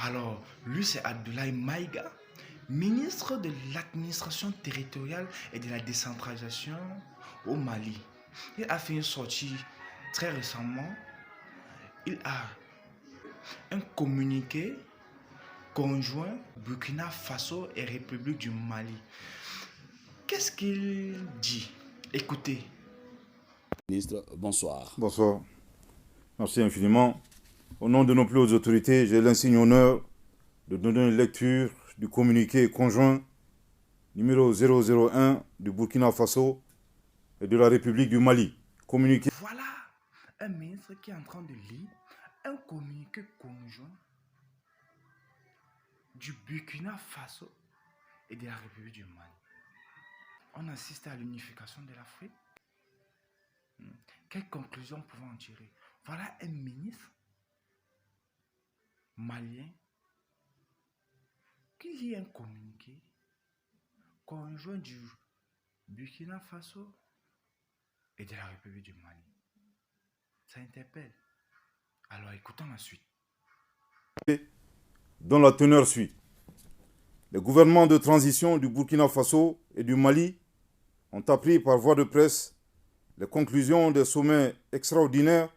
Alors, lui, c'est Abdoulaye Maïga, ministre de l'administration territoriale et de la décentralisation au Mali. Il a fait une sortie très récemment. Il a un communiqué conjoint Burkina Faso et République du Mali. Qu'est-ce qu'il dit? Écoutez. Ministre, bonsoir. Bonsoir. Merci infiniment. Au nom de nos plus hautes autorités, j'ai l'insigne honneur de donner une lecture du communiqué conjoint numéro 001 du Burkina Faso et de la République du Mali. Communiqué. Voilà un ministre qui est en train de lire un communiqué conjoint du Burkina Faso et de la République du Mali. On assiste à l'unification de l'Afrique. Quelles conclusions pouvons en tirer? Voilà un ministre malien qui lit un communiqué conjoint du Burkina Faso et de la République du Mali. Ça interpelle. Alors écoutons la suite. Dont la teneur suit. Les gouvernements de transition du Burkina Faso et du Mali ont appris par voie de presse les conclusions des sommets extraordinaires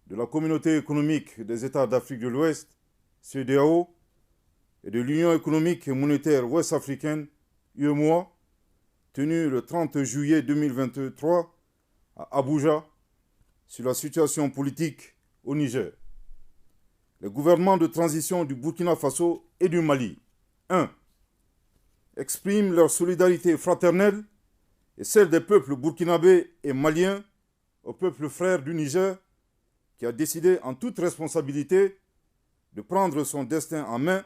de la Communauté économique des États d'Afrique de l'Ouest, CEDEAO, et de l'Union économique et monétaire ouest-africaine, UEMOA, tenue le 30 juillet 2023 à Abuja, sur la situation politique au Niger. Les gouvernements de transition du Burkina Faso et du Mali, 1. Expriment leur solidarité fraternelle et celle des peuples burkinabés et maliens au peuple frère du Niger qui a décidé en toute responsabilité de prendre son destin en main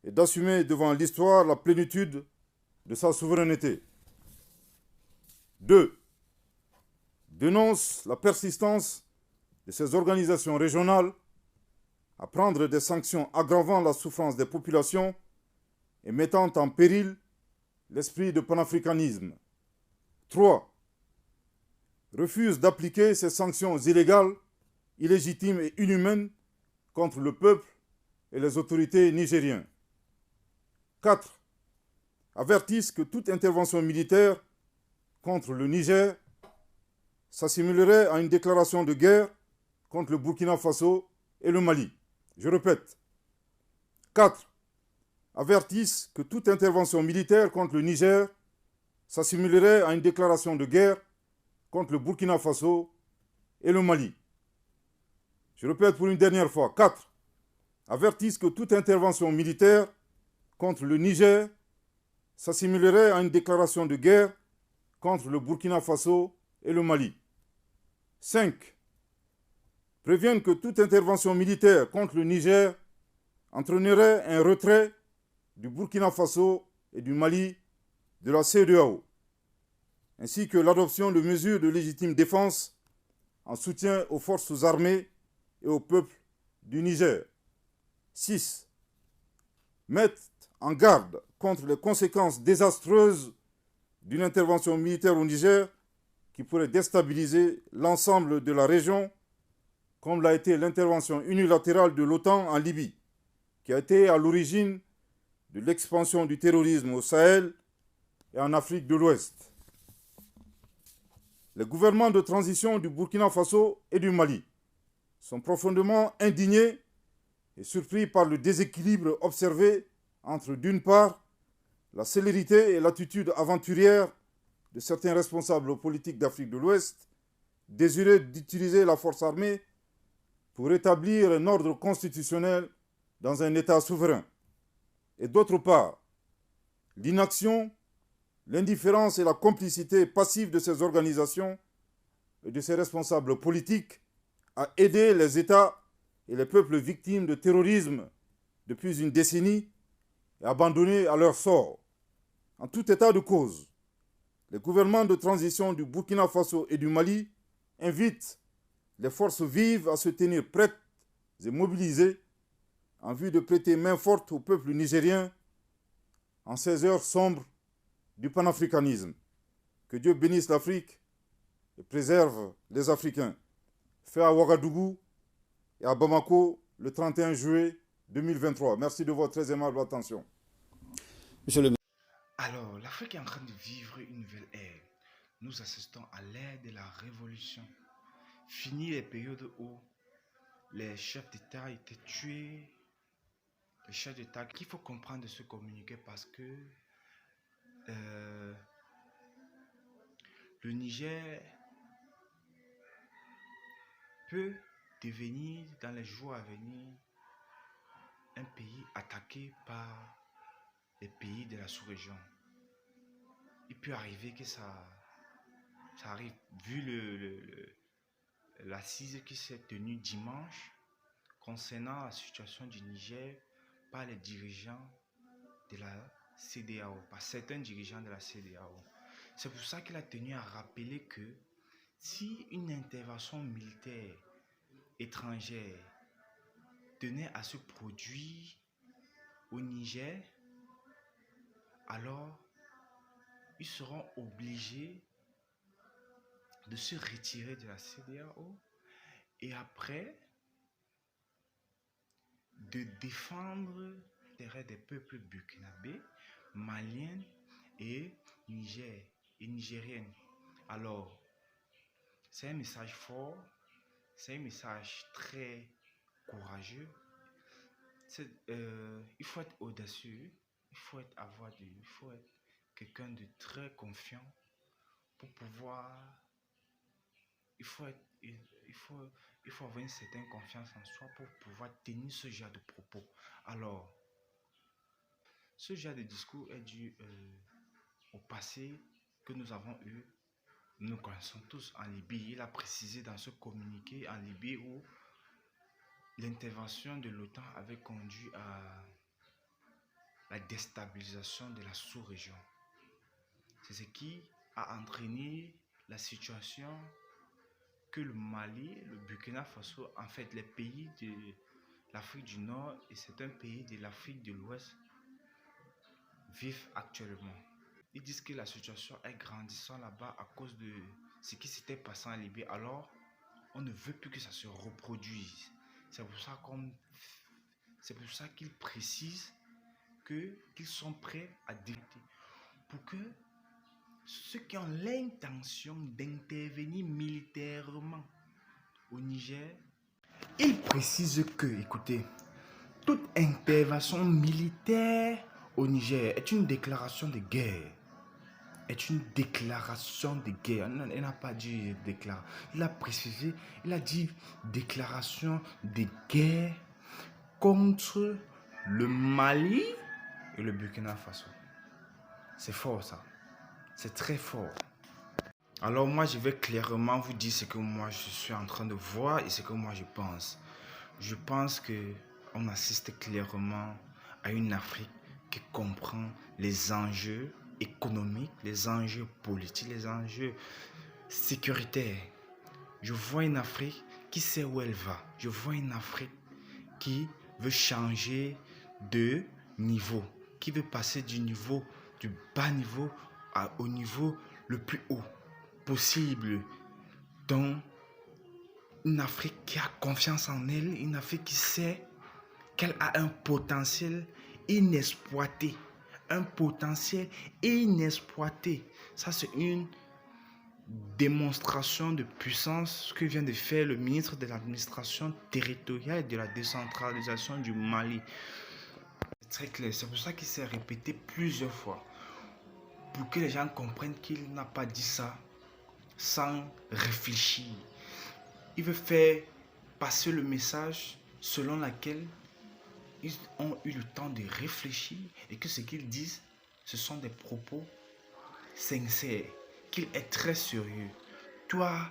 et d'assumer devant l'histoire la plénitude de sa souveraineté. 2. Dénonce la persistance de ces organisations régionales à prendre des sanctions aggravant la souffrance des populations et mettant en péril l'esprit de panafricanisme. 3. Refuse d'appliquer ces sanctions illégales, illégitimes et inhumaines contre le peuple et les autorités nigériennes. 4. Avertissent que toute intervention militaire contre le Niger s'assimilerait à une déclaration de guerre contre le Burkina Faso et le Mali. Je répète. 4. Avertissent que toute intervention militaire contre le Niger s'assimilerait à une déclaration de guerre contre le Burkina Faso et le Mali. Je répète pour une dernière fois. 4. Avertissent que toute intervention militaire contre le Niger s'assimilerait à une déclaration de guerre contre le Burkina Faso et le Mali. 5. Préviennent que toute intervention militaire contre le Niger entraînerait un retrait du Burkina Faso et du Mali de la CEDEAO, ainsi que l'adoption de mesures de légitime défense en soutien aux forces armées et au peuple du Niger. 6. Mettent en garde contre les conséquences désastreuses d'une intervention militaire au Niger qui pourrait déstabiliser l'ensemble de la région, comme l'a été l'intervention unilatérale de l'OTAN en Libye, qui a été à l'origine de l'expansion du terrorisme au Sahel et en Afrique de l'Ouest. Les gouvernements de transition du Burkina Faso et du Mali sont profondément indignés et surpris par le déséquilibre observé entre, d'une part, la célérité et l'attitude aventurière de certains responsables politiques d'Afrique de l'Ouest, désireux d'utiliser la force armée pour établir un ordre constitutionnel dans un État souverain, et d'autre part, l'inaction, l'indifférence et la complicité passive de ces organisations et de ces responsables politiques à aider les États et les peuples victimes de terrorisme depuis une décennie et abandonnés à leur sort. En tout état de cause, les gouvernements de transition du Burkina Faso et du Mali invitent les forces vives à se tenir prêtes et mobilisées en vue de prêter main forte au peuple nigérien en ces heures sombres du panafricanisme. Que Dieu bénisse l'Afrique et préserve les Africains. Fait à Ouagadougou et à Bamako le 31 juillet 2023. Merci de votre très aimable attention. Monsieur le Alors, l'Afrique est en train de vivre une nouvelle ère. Nous assistons à l'ère de la révolution. Fini les périodes où les chefs d'État étaient tués. Les chefs d'État qu'il faut comprendre de se communiquer parce que le Niger peut devenir dans les jours à venir un pays attaqué par les pays de la sous-région. Il peut arriver que ça arrive, vu l'assise qui s'est tenue dimanche concernant la situation du Niger par les dirigeants de la CEDEAO, par certains dirigeants de la CEDEAO. C'est pour ça qu'il a tenu à rappeler que si une intervention militaire étrangère tenait à se produire au Niger, alors ils seront obligés de se retirer de la CEDEAO et après de défendre les intérêts des peuples burkinabés, maliens et nigériennes. Alors, c'est un message fort, c'est un message très courageux. Il faut être audacieux, il faut être quelqu'un de très confiant pour pouvoir. Il faut avoir une certaine confiance en soi pour pouvoir tenir ce genre de propos. Alors, ce genre de discours est dû au passé que nous avons eu. Nous connaissons tous en Libye. Il a précisé dans ce communiqué en Libye où l'intervention de l'OTAN avait conduit à la déstabilisation de la sous-région. C'est ce qui a entraîné la situation que le Mali, le Burkina Faso, en fait les pays de l'Afrique du Nord et certains pays de l'Afrique de l'Ouest vivent actuellement. Ils disent que la situation est grandissant là-bas à cause de ce qui s'était passé en Libye. Alors, on ne veut plus que ça se reproduise. C'est pour ça qu'ils précisent qu'ils sont prêts à débuter pour que ceux qui ont l'intention d'intervenir militairement au Niger, ils précisent que, écoutez, toute intervention militaire au Niger est une déclaration de guerre. Est une déclaration de guerre. Il n'a pas dit déclaration. Il a précisé, il a dit déclaration de guerre contre le Mali et le Burkina Faso. C'est fort ça. C'est très fort. Alors moi je vais clairement vous dire ce que moi je suis en train de voir et ce que moi je pense. Je pense que on assiste clairement à une Afrique qui comprend les enjeux économiques, les enjeux politiques, les enjeux sécuritaires. Je vois une Afrique qui sait où elle va. Je vois une Afrique qui veut changer de niveau, qui veut passer du bas niveau au niveau le plus haut possible. Donc, une Afrique qui a confiance en elle, une Afrique qui sait qu'elle a un potentiel inexploité. Un potentiel inexploité. Ça, c'est une démonstration de puissance que vient de faire le ministre de l'administration territoriale et de la décentralisation du Mali. C'est très clair. C'est pour ça qu'il s'est répété plusieurs fois. Pour que les gens comprennent qu'il n'a pas dit ça sans réfléchir. Il veut faire passer le message selon lequel ils ont eu le temps de réfléchir et que ce qu'ils disent, ce sont des propos sincères, qu'il est très sérieux. Toi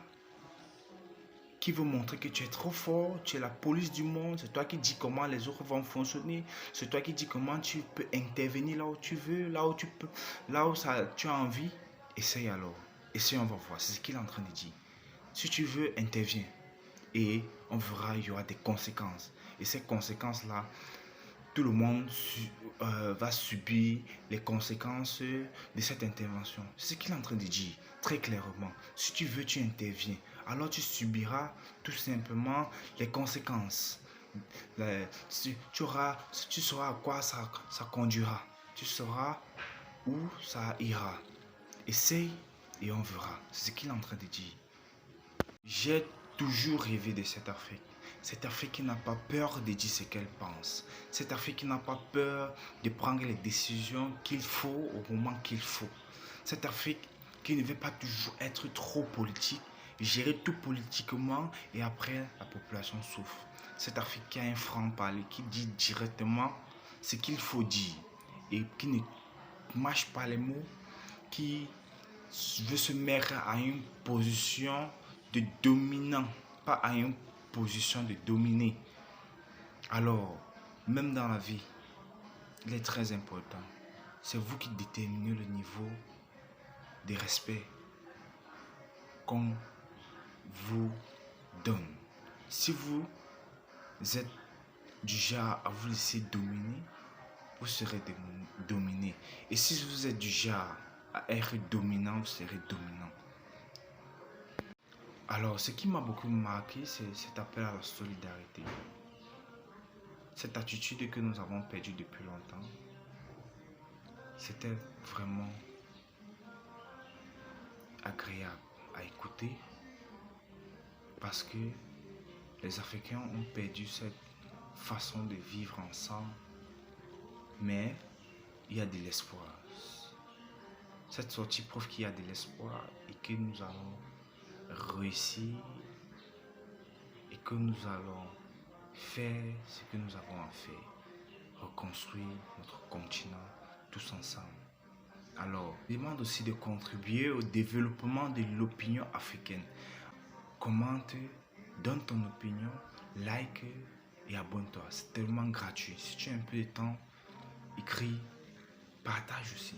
qui veux montrer que tu es trop fort, tu es la police du monde, c'est toi qui dis comment les autres vont fonctionner, c'est toi qui dis comment tu peux intervenir là où tu veux, là où tu peux, tu as envie, essaye alors. Essaye, on va voir, c'est ce qu'il est en train de dire. Si tu veux, interviens. Et on verra, il y aura des conséquences. Et ces conséquences-là, tout le monde va subir les conséquences de cette intervention. C'est ce qu'il est en train de dire, très clairement. Si tu veux, tu interviens. Alors tu subiras tout simplement les conséquences. tu sauras à quoi ça conduira. Tu sauras où ça ira. Essaye et on verra. C'est ce qu'il est en train de dire. J'ai toujours rêvé de cette Afrique. Cette Afrique qui n'a pas peur de dire ce qu'elle pense. Cette Afrique qui n'a pas peur de prendre les décisions qu'il faut au moment qu'il faut. Cette Afrique qui ne veut pas toujours être trop politique, gérer tout politiquement et après la population souffre. Cette Afrique qui a un franc-parler, qui dit directement ce qu'il faut dire et qui ne mâche pas les mots, qui veut se mettre à une position de dominant, pas à une position de dominer. Alors, même dans la vie, il est très important. C'est vous qui déterminez le niveau de respect qu'on vous donne. Si vous êtes du genre à vous laisser dominer, vous serez dominé. Et si vous êtes du genre à être dominant, vous serez dominant. Alors, ce qui m'a beaucoup marqué, c'est cet appel à la solidarité. Cette attitude que nous avons perdue depuis longtemps, c'était vraiment agréable à écouter parce que les Africains ont perdu cette façon de vivre ensemble, mais il y a de l'espoir. Cette sortie prouve qu'il y a de l'espoir et que nous allons réussir et que nous allons faire ce que nous avons à faire, reconstruire notre continent tous ensemble. Alors, je demande aussi de contribuer au développement de l'opinion africaine. Commente, donne ton opinion, like et abonne-toi. C'est tellement gratuit. Si tu as un peu de temps, écris, partage aussi.